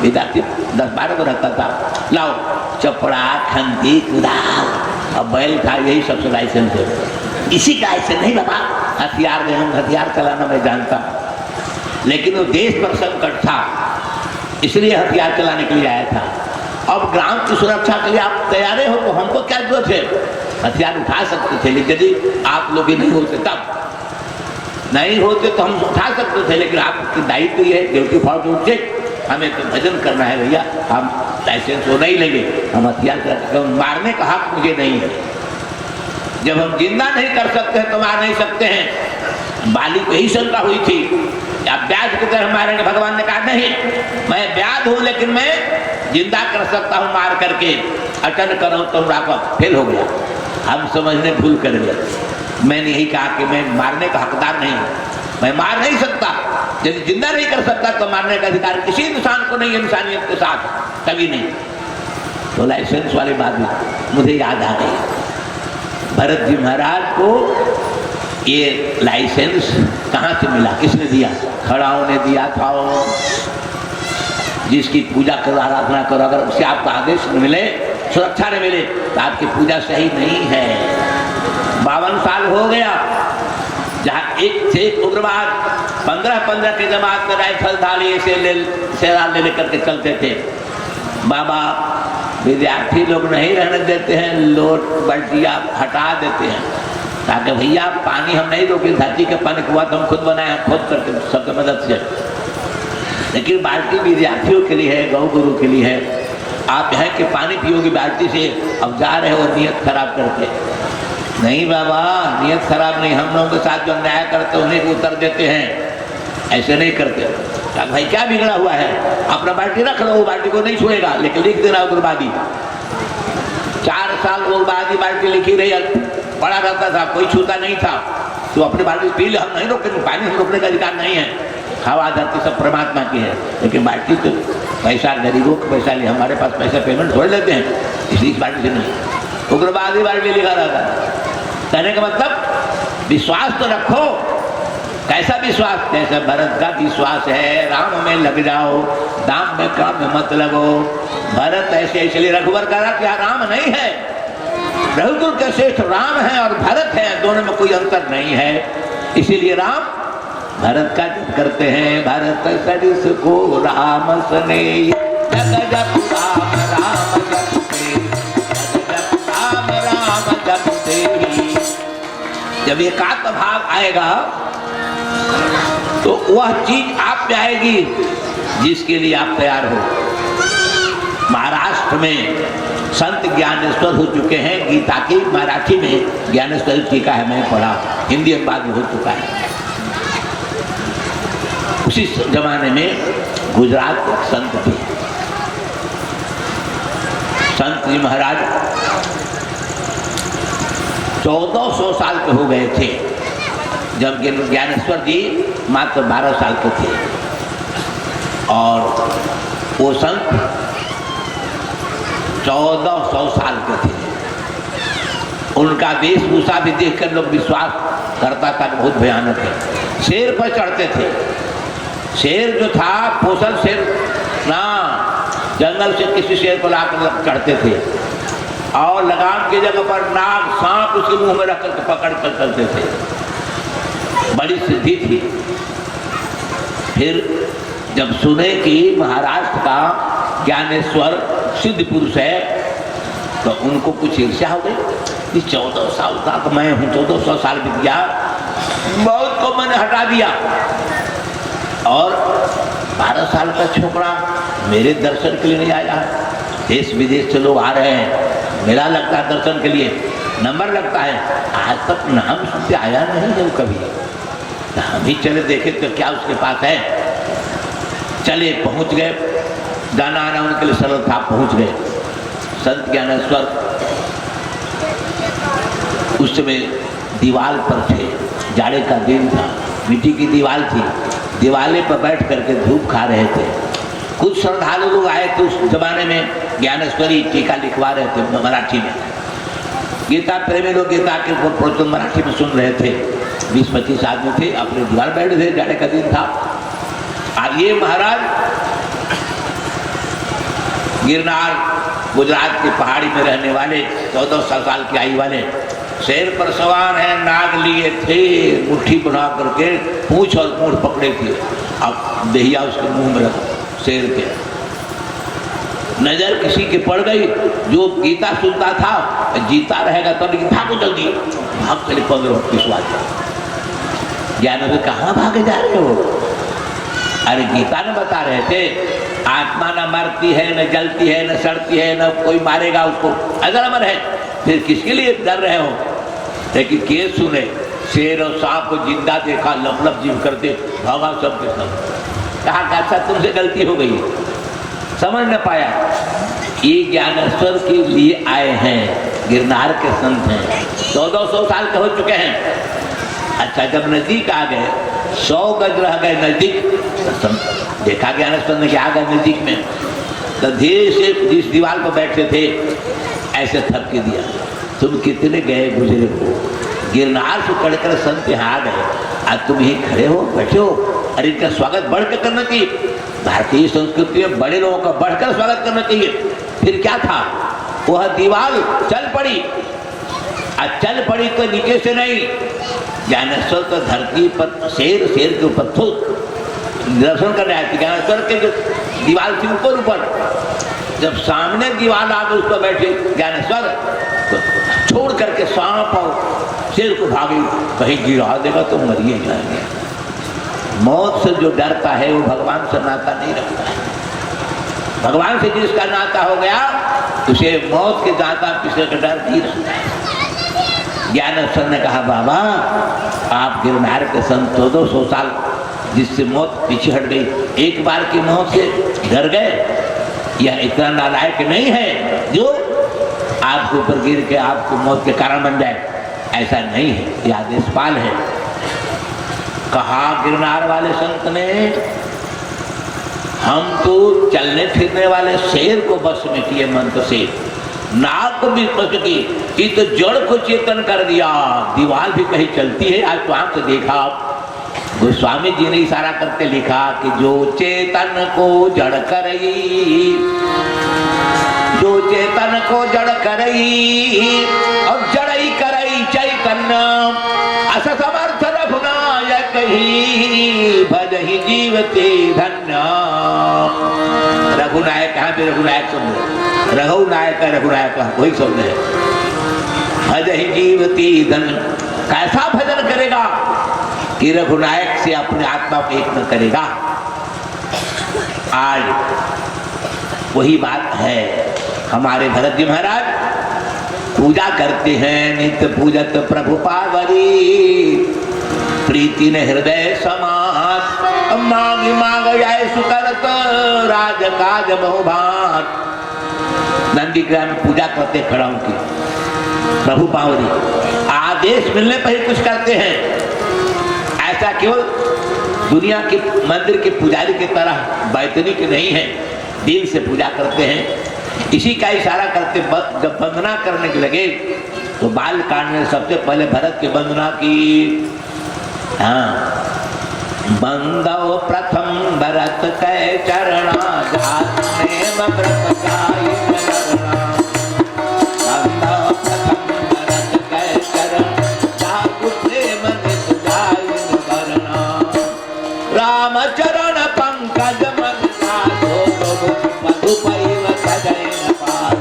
विद्यार्थी 10-12 को रखता था, लाओ चपड़ा, खंती, कुदाल और बैल था, यही सबसे लाइसेंस है। इसी का लाइसेंस नहीं बाबा, हथियार दे, हम हथियार चलाना मैं जानता, लेकिन वो देश पर संकट था इसलिए हथियार चलाने के लिए आया था। अब ग्राम की सुरक्षा के लिए आप तैयार हो तो हमको क्या जरूरत है? हथियार उठा सकते थे, लेकिन यदि आप लोग ही नहीं होते, तब नहीं होते तो हम उठा सकते थे, लेकिन आपकी दायित्व ये है, ड्यूटी फॉर ड्यूटी, हमें तो भजन करना है भैया, हम लाइसेंस वो नहीं लेंगे, हम हथियार चलाते, मारने का हक मुझे नहीं है। जब हम जिंदा नहीं कर सकते हैं तो मार नहीं सकते हैं। बाली को यही शंका हुई थी, आप व्याध की तरह मारेंगे? भगवान ने कहा नहीं, मैं व्याध हूँ लेकिन मैं जिंदा कर सकता हूँ मार करके, अटन करो तो फेल हो गया। हम समझने भूल कर गए। मैंने यही कहा कि मैं मारने का हकदार नहीं हूँ, मैं मार नहीं सकता। यदि जिंदा नहीं कर सकता तो मारने का अधिकार किसी इंसान को नहीं है, इंसानियत के साथ कभी नहीं। तो लाइसेंस वाली बात भी मुझे याद आ गई। भरत जी महाराज को ये लाइसेंस कहाँ से मिला, किसने दिया? खड़ाओं ने दिया था। जिसकी पूजा करो, आराधना करो, अगर उससे आपको आदेश न मिले, सुरक्षा न मिले, तो आपकी पूजा सही नहीं है। 52 साल हो गया जहाँ एक से एक उग्रवाद 15-15 के जमात में राइफल धारी सेरा ले लेकर के चलते थे। बाबा विद्यार्थी लोग नहीं रहने देते हैं, लोट बल्टियाँ हटा देते हैं, ताकि भैया पानी हम नहीं रोके, धरती के पानी कुआ तो हम खुद बनाए, हम खुद करते सबके मदद से। लेकिन बाल्टी विद्यार्थियों के लिए है, गौ गुरु के लिए है। आप यहाँ के पानी पियोगे बाल्टी से, अब जा रहे हो नियत खराब करके। नहीं बाबा, नियत खराब नहीं, हम लोगों के साथ जो अन्याय करते हैं उन्हें को उत्तर देते हैं, ऐसे नहीं करते। भाई क्या बिगड़ा हुआ है, अपना बाल्टी रख लो, वो बाल्टी को नहीं छुएगा, लेकिन लिख देना उग्रवादी। 4 साल उग्रवादी बाल्टी लिखी रही, पड़ा रहता था, कोई छूता नहीं था। तो अपनी बाल्टी पी ले, हम नहीं रोकेंगे, पानी हम रोकने का अधिकार नहीं है। हवा धरती सब परमात्मा की है, लेकिन बाल्टी तो पैसा गरीबों का पैसा लिए, हमारे पास पैसा पेमेंट छोड़ लेते हैं, इसलिए इस बाल्टी से नहीं। उग्रवादी बाल्टी लिखा रहता। कहने का मतलब विश्वास तो रखो। कैसा विश्वास? जैसे भरत का विश्वास है, राम में लग जाओ, दाम में काम में मत लगो। भरत ऐसे इसलिए रघुवर का क्या राम नहीं है? रघुकुल के श्रेष्ठ राम है और भरत है, दोनों में कोई अंतर नहीं है। इसीलिए राम भरत का जप करते हैं। भरत सरिस को राम सने, जग जप राम राम जपते, जग जप राम राम जपते। जब एकात्म भाव आएगा तो वह चीज आप में आएगी जिसके लिए आप तैयार हो। महाराष्ट्र में संत ज्ञानेश्वर हो चुके हैं, गीता की मराठी में ज्ञानेश्वर टीका है, मैं पढ़ा, हिंदी अनुवाद हो चुका है। उसी जमाने में गुजरात के संत थे, संत जी महाराज 1400 साल के हो गए थे जब ज्ञानेश्वर जी मात्र 12 साल के थे। और वो संत 1400 साल के थे। उनका वेशभूषा भी देखकर लोग विश्वास करता था कि बहुत भयानक है। शेर पर चढ़ते थे। शेर जो था पोसल शेर ना, जंगल से किसी शेर पर लाकर चढ़ते थे और लगाम की जगह पर नाग सांप उसके मुंह में रखकर पकड़ कर चलते थे। बड़ी सिद्धि थी। फिर जब सुने कि महाराष्ट्र का ज्ञानेश्वर सिद्ध पुरुष है तो उनको कुछ ईर्ष्या हो गई कि 14 साल तक मैं हूँ, 1400 साल बीत गया, बहुत को मैंने हटा दिया और 12 साल का छोकरा मेरे दर्शन के लिए नहीं आया। देश विदेश से लोग आ रहे हैं, मेला लगता है दर्शन के लिए, नंबर लगता है, आज तक नाम सुनते आया नहीं है कभी। हम ही चले देखे तो क्या उसके पास है। चले पहुंच गए, गाना आना उनके लिए सरल था, पहुंच गए। संत ज्ञानेश्वर उस समय दीवार पर थे, जाड़े का दिन था, मिट्टी की दीवार थी, दीवाले पर बैठ करके धूप खा रहे थे। कुछ श्रद्धालु लोग आए थे उस जमाने में, ज्ञानेश्वरी टीका लिखवा रहे थे मराठी में। गीता प्रेमी लोग गीता के प्रवचन मराठी में सुन रहे थे। 20-25 आदमी थे, अपने दीवार बैठे थे, जाड़े का दिन था। अब ये महाराज गिरनार गुजरात की पहाड़ी में रहने वाले 1400 साल की आयु वाले शेर पर सवार हैं, नाग लिए थे, मुट्ठी बना करके पूंछ और पूंछ पकड़े थे। अब दहिया उसके मुंह में रखा शेर के। नजर किसी के पड़ गई, जो गीता सुनता था जीता रहेगा तो, लेकिन भागो जल्दी, भाग चले 15-20 बार। ज्ञान कहाँ भागे जा रहे हो? अरे गीता ने बता रहे थे आत्मा न मरती है, न जलती है, न सड़ती है, न कोई मारेगा उसको, अगर अमर है, फिर किसके लिए डर रहे हो? लेकिन के सुने, शेर और सांप को जिंदा देखा, लप जीव करते भागा सब के सब। कहा अच्छा तुमसे गलती हो गई, समझ न पाया। ये ज्ञानेश्वर के लिए आए हैं, गिरनार के संत हैं, 1400 साल के हो चुके हैं। अच्छा जब नजदीक आ गए, 100 गज रह गए नजदीक, देखा ज्ञानेश्वर ने कि आ गए नजदीक में, तो धीरे से जिस दीवार पर बैठे थे ऐसे थपकी दिया, तुम कितने गए गुजरे हो, गिरनार से चढ़कर संत यहाँ आ गए, आज तुम यहीं खड़े हो, बैठे हो। अरे इनका स्वागत बढ़ के करना चाहिए, भारतीय संस्कृति में बड़े लोगों का बढ़कर स्वागत करना चाहिए। फिर क्या था, वह दीवार चल पड़ी, चल पड़ी तो नीचे से नहीं, ज्ञानेश्वर तो धरती पर शेर के ऊपर दर्शन करने आए थे। ज्ञानेश्वर के जो दीवार थी ऊपर, जब सामने दीवार आ गई उस पर बैठे ज्ञानेश्वर, तो छोड़ करके सांप और शेर को भागे, कहीं गिरा देगा तो मरिए जाएंगे। मौत से जो डरता है वो भगवान से नाता नहीं रखता है। भगवान से जिसका नाता हो गया उसे मौत के दाता पिछले का डर नहीं रहता है। ज्ञानेश्वर ने कहा बाबा आप गिरनार के संत 200 साल जिससे मौत पीछे हट गई, एक बार की मौत से डर गए, यह इतना नालायक नहीं है जो आपके ऊपर गिर के आपको मौत के कारण बन जाए, ऐसा नहीं है, यह आदेशपाल है। कहा गिरनार वाले संत ने, हम तो चलने फिरने वाले शेर को बस में किए मंत्र से, नाग को भी बस की, ये तो जड़ को चेतन कर दिया, दीवार भी कहीं चलती है। आज तो आंख से देखा, गोस्वामी जी ने इशारा करके लिखा कि जो चेतन को जड़ करई, जो चेतन को जड़ करई और जड़ई करई चैतन्य, अस समर्थ रघुनायक ही भजहि जीवते धन्य। रघुनायक कहाँ पे रघुनायक शब्द, रघुनायक रघुनायक वही शब्द है। भजहि जीवते धन्य, कैसा भजन करेगा कि रघुनायक से अपने आत्मा को एक न करेगा। आज वही बात है, हमारे भरत जी महाराज पूजा करते हैं, नित्य पूजत प्रभु पावरी, प्रीति ने हृदय समात, मांग मांग जाए सुकरत राज काज बहुभात। नंदी ग्राम में पूजा करते खड़ा की प्रभु पावरी। आदेश मिलने पर ही कुछ करते हैं। ऐसा केवल दुनिया के मंदिर के पुजारी की तरह वैतनिक नहीं है, दिल से पूजा करते हैं। इसी का इशारा करते जब वंदना करने के लगे तो बाल कांड ने सबसे पहले भरत की वंदना की। हाँ, बंदो प्रथम भरत कै चरणा, जाने व्रत गाई चरणा। बंदो प्रथम भरत कै चरण, जागु प्रेम नित जाई वरणा। राम चरण पंकज मन जासो, मधुपैव सजै न पास।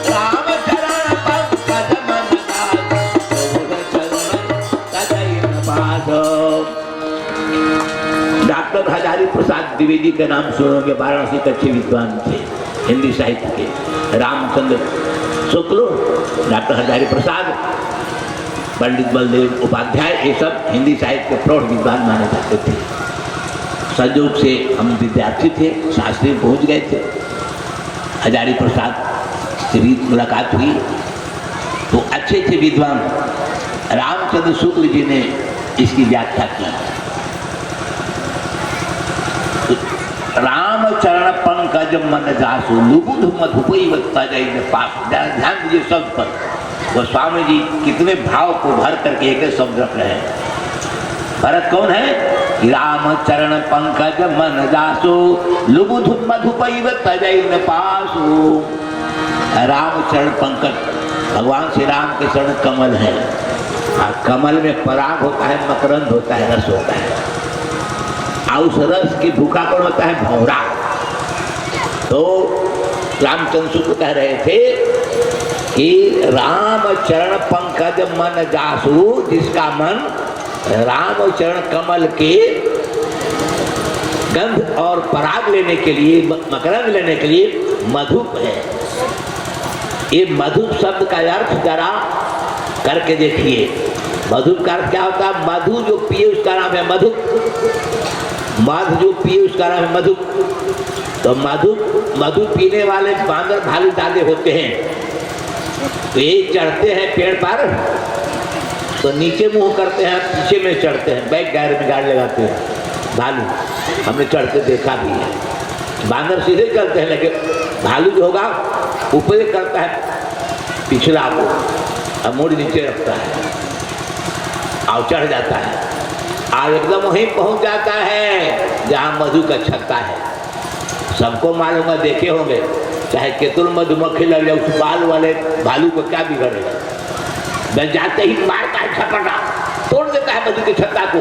राम चरण पंकज मन जासो, चरण सजै न पास। डॉक्टर हजारी प्रसाद द्विवेदी के नाम सुनोगे, वाराणसी के अच्छे विद्वान थे हिंदी साहित्य के। रामचंद्र शुक्ल, डॉक्टर हजारी प्रसाद, पंडित बलदेव उपाध्याय, ये सब हिंदी साहित्य के प्रौढ़ विद्वान माने जाते थे। संयोग से हम विद्यार्थी थे, शास्त्री पहुंच गए थे। हजारी प्रसाद से भी मुलाकात हुई तो अच्छे थे विद्वान। रामचंद्र शुक्ल जी ने इसकी व्याख्या की। राम चरण पंकज मन जासु, लुबुध मधुपैव सजै न पास। ध्यान दीजिए शब्द पर, गोस्वामी जी कितने भाव को भर करके एक शब्द रख रहे हैं। भरत कौन है? राम चरण पंकज मन जासु, लुबुध मधुपैव सजै न पासु। राम चरण पंकज, भगवान श्री राम के चरण कमल है। कमल में पराग होता है, मकरंद होता है, रस होता है। उस रस की भूखा कौन होता है? भौरा। तो रामचंद्र शुक्ल कह रहे थे कि राम चरण पंकज मन जासु, जिसका मन राम चरण कमल के गंध और पराग लेने के लिए, मकरंद लेने के लिए मधुप है। ये मधुप शब्द का अर्थ जरा करके देखिए। मधुप का अर्थ क्या होता है? मधु जो पिए उसका नाम है मधुप। मध जो पिए उसका नाम है मधु। तो मधु पीने वाले बांदर भालू ज्यादा होते हैं। तो ये चढ़ते हैं पेड़ पर तो नीचे मुंह करते हैं, पीछे में चढ़ते हैं, बैक गायर में गाड़ लगाते हैं भालू। हमने चढ़ते देखा भी है। बांदर सीधे चलते हैं, लेकिन भालू जो होगा ऊपर करता है पिछला को, अब मुड़ नीचे रखता है और चढ़ जाता है और एकदम वहीं पहुंच जाता है जहां मधु का छत्ता है। सबको मालूम है, देखे होंगे, चाहे केतुल मधुमक्खी लग जाए, उस बाल वाले भालू को क्या बिगड़ेगा? बस जाते ही मारता है, छपटा तोड़ देता है मधु के छत्ता को।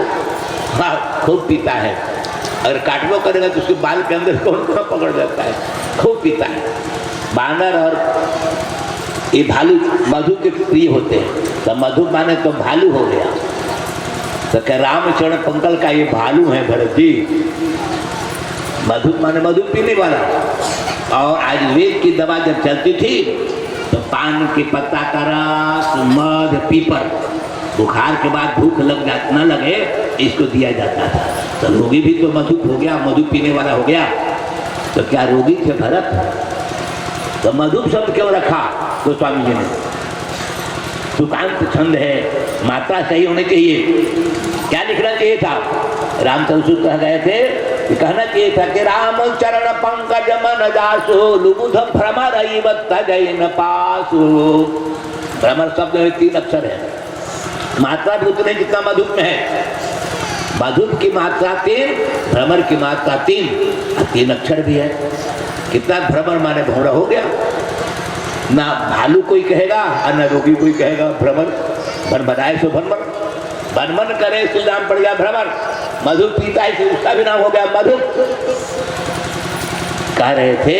हाँ, खूब पीता है। अगर काटवो करेगा तो उसके बाल के अंदर कौन कौन पकड़ जाता है, खूब पीता है। बानर और ये भालू मधु के प्रिय होते हैं, तो मधु माने तो भालू हो गया। तो क्या रामचरण पंकल का ये भालू है भरत जी? मधु माने मधु पीने वाला। और आयुर्वेद की दवा जब चलती थी तो पान के पत्ता का रस, मध, पीपर, बुखार के बाद भूख लग जा न लगे इसको दिया जाता था। तो रोगी भी तो मधु हो गया, मधु पीने वाला हो गया। तो क्या रोगी थे भरत? तो मधु शब्द क्यों रखा गोस्वामी जी ने? सुकांत छंद है, मात्रा सही होनी चाहिए। क्या लिखना चाहिए था? रामचंद्र शुक्ल कह गए थे, कहना चाहिए था कि राम चरण पंकज मन जासु, लुबुध भ्रमर तजै न पासु। भ्रमर शब्द में 3 अक्षर है, मात्रा भी उतने जितना मधुप में है। मधुप की मात्रा 3, भ्रमर की मात्रा 3 अक्षर भी है। कितना भ्रमर माने भौरा हो गया। ना भालू कोई कहेगा और न रोगी कोई कहेगा भ्रमर। भन बनाए सो भ्रमर, भनमन करे इसलिए नाम पड़ गया भ्रमर। मधु पीता है इसलिए उसका भी नाम हो गया मधु। कह रहे थे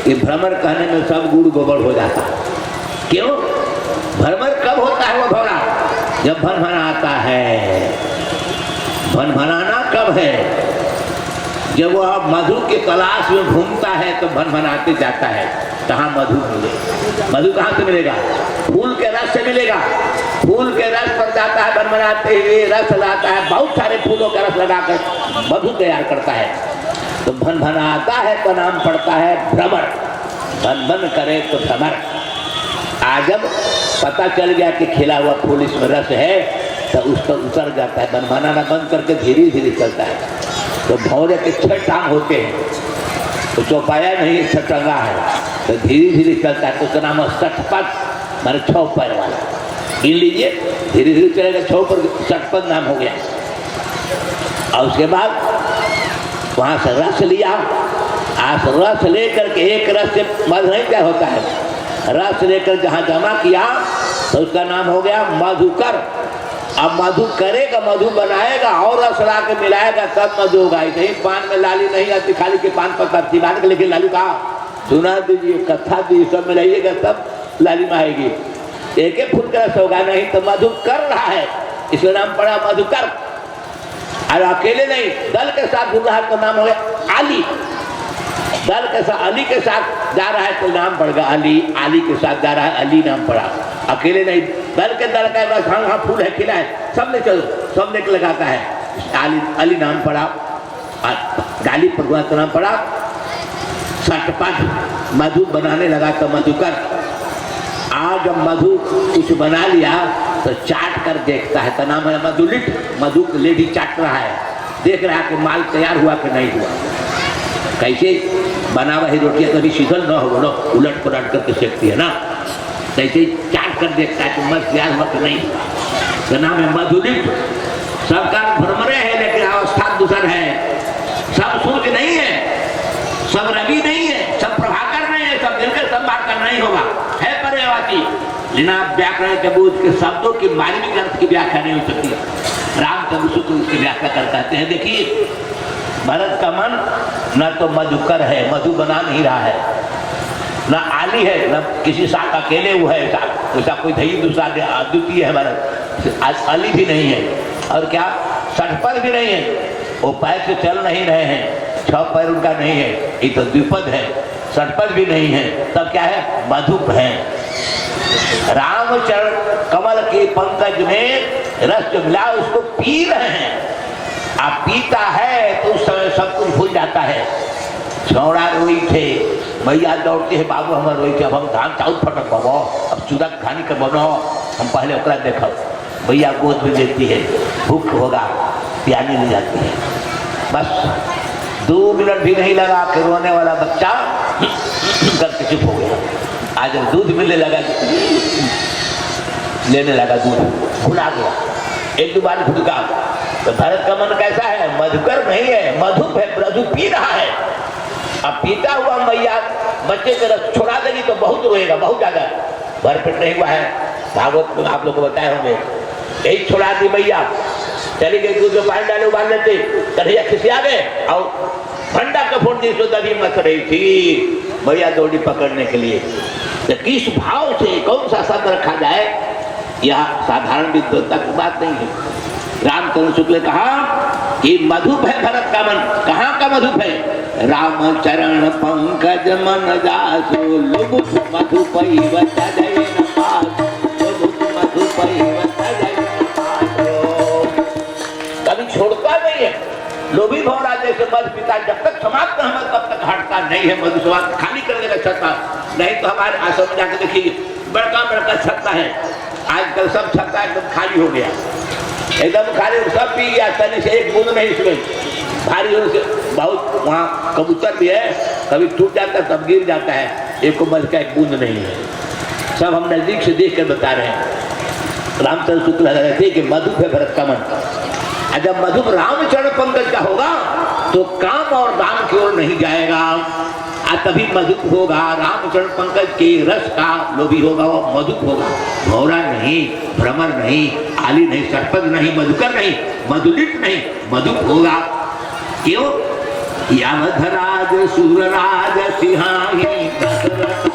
कि भ्रमर कहने में सब गुड़ गोबर हो जाता। क्यों? भ्रमर कब होता है वो भौरा? जब भनभना आता है। भनभनाना कब है? जब वह मधु के तलाश में घूमता है तो भनभनाते जाता है। कहाँ मधु मिले? मधु कहाँ से मिलेगा? फूल के रस से मिलेगा। फूल के रस पर जाता है, भनभनाते हुए रस लाता है, बहुत सारे फूलों का रस लगाकर मधु तैयार करता है। तो भनभनाता है तो नाम पड़ता है भ्रमर। भनभन करे तो भ्रमर। आज जब पता चल गया कि खिला हुआ फूल इसमें रस है तो उस पर उतर जाता है, बनाना बंद करके धीरे धीरे चलता है। तो भौरे के 6 टांग होते हैं, तो चौपाया नहीं 6 टंगा है, तो धीरे धीरे चलता है। तो उसका नाम है सठपथ, माने 6 पैर वाला। गिन लीजिए, धीरे धीरे चलेगा, 6 पर सठपथ नाम हो गया। और उसके बाद वहाँ से रस लिया। आज रस लेकर के एक रस से मध नहीं क्या होता है, रस लेकर जहाँ जमा किया तो उसका नाम हो गया मधुकर। अब मधु करेगा, मधु बनाएगा और रस ला के मिलाएगा तब मधु होगा। कहीं पान में लाली नहीं आती, खाली के पान पत्ता दीवान के लेके लालू कहा सुना दीजिए, कथा दीजिए, सब मिलाइएगा तब लाली में आएगी। एक एक फूल का रस होगा, नहीं तो मधु कर रहा है, इसका नाम पड़ा मधुकर। और अकेले नहीं, दल के साथ घूम रहा है तो नाम हो गया आली। दल के साथ अली के साथ जा रहा है तो नाम पड़ गया अली। आली के साथ जा रहा है, अली नाम पड़ा। अकेले नहीं, दल के दल का बस हाँ फूल है, खिला है, सब ले चलो, सब लेके लगाता है, अली अली नाम पड़ा। गाली पर का नाम पड़ा सठपथ। मधु बनाने लगा तो मधुकर। आज जब मधु कुछ बना लिया तो चाट कर देखता है, तो नाम है मधुलिट। मधु लेडी चाट रहा है, देख रहा है कि माल तैयार हुआ कि नहीं हुआ। कैसे बना वही रोटियाँ कभी शीतल न हो, उलट पलट करके सेकती है ना, कैसे चाट कर देखता है कि मस्त तैयार हुआ कि नहीं हुआ। तो नाम है मधुलिट। सबका भ्रमरे है लेकिन अवस्था दूसर है। सब सूर्य नहीं है, सब रवि नहीं है, सब प्रभाकर नहीं है, सब दिनकर संभाकर नहीं होगा, है पर्यायवाची। लेकिन आप व्याकरण के बोझ के शब्दों की मानविक अर्थ की व्याख्या नहीं हो सकती। रामचंद्र शुक्ल इसकी व्याख्या करते हैं। देखिए, भरत का मन न तो मधुकर है, मधु बना नहीं रहा है, न आली है, न किसी साथ अकेले वो है, ऐसा कोई दही दूसरा अद्वितीय है भरत। आज अली भी नहीं है, और क्या सठपथ भी नहीं है, वो पैर से चल नहीं रहे हैं, 6 पैर उनका नहीं है, ये तो द्विपद है। सठपथ भी नहीं है, तब क्या है, मधुप है। रामचरण कमल के पंकज में रस जो मिला उसको पी रहे हैं। आप पीता है तो उस समय सब कुछ भूल जाता है। छौड़ा रोई थे, भैया दौड़ते हैं, बाबू हमारे रोई थे, अब हम धान चाउल फटक बबो, अब चूड़ा खानी कर बनो, हम पहले ओकरा देखो। भैया गोद में लेती है, भूख होगा, पियाने ले जाती है। बस 2 मिनट भी नहीं लगा कि रोने वाला बच्चा करके चुप हो गया। आज जब दूध मिलने लगा, लेने लगा दूध, भुला गया, 1-2 बार भूखा। तो भरत का मन कैसा है, मधुकर नहीं है, मधुप है, मधु पी रहा है। अब पीता हुआ मैया बच्चे के रस छोड़ा देगी तो बहुत रोएगा, बहुत ज्यादा। भरपेट नहीं हुआ है, भागवत में आप लोग को बताए होंगे, यही छोड़ा दी मैया, चली गई, दूध में पानी डाले उबाल लेते, कन्हैया खिसिया गए और भंडा का फोड़ दी, तो दही मच रही थी, मैया दौड़ी पकड़ने के लिए। तो किस भाव से कौन सा शब्द रखा जाए, यह साधारण विद्वत्ता की बात नहीं है। रामचंद्र शुक्ल ने कहा कि मधुप है भरत का मन। कहाँ का मधुप है, राम चरण पंकज मन जासु, लुगुत मधुपैव तजैन पासु, लुगुत मधुपैव तजैन पासु। कभी छोड़ता नहीं है। लोभी भौरा जैसे मधु पिता जब तक समाप्त न हो तब तक हटता नहीं है। मधु समाप्त खाली कर देगा छत्ता, नहीं तो हमारे आश्रम में जाकर देखिए, बड़का बड़का छत्ता है, आजकल सब छत्ता एकदम खाली हो गया, एकदम खाली, सब पी गया, तनी से एक बूंद नहीं इसमें। भारी होने से बहुत, वहाँ कबूतर भी है, कभी टूट जाता है तब गिर जाता है, एक मध का एक बूंद नहीं है। सब हम नजदीक से देख कर बता रहे हैं। रामचंद्र शुक्ल लगा रहे थे कि मधुप है भरत का मन। जब मधुप रामचरण पंकज का होगा तो काम और दाम की ओर नहीं जाएगा, तभी मधुप होगा। रामचरण पंकज के रस का लोभी होगा, वो मधुप होगा। भौरा नहीं, भ्रमर नहीं, आली नहीं, सठपथ नहीं, मधुकर नहीं, मधुलिट नहीं, मधुप होगा। क्यों? यमधराज सुरराज सिंहाही, दशरथ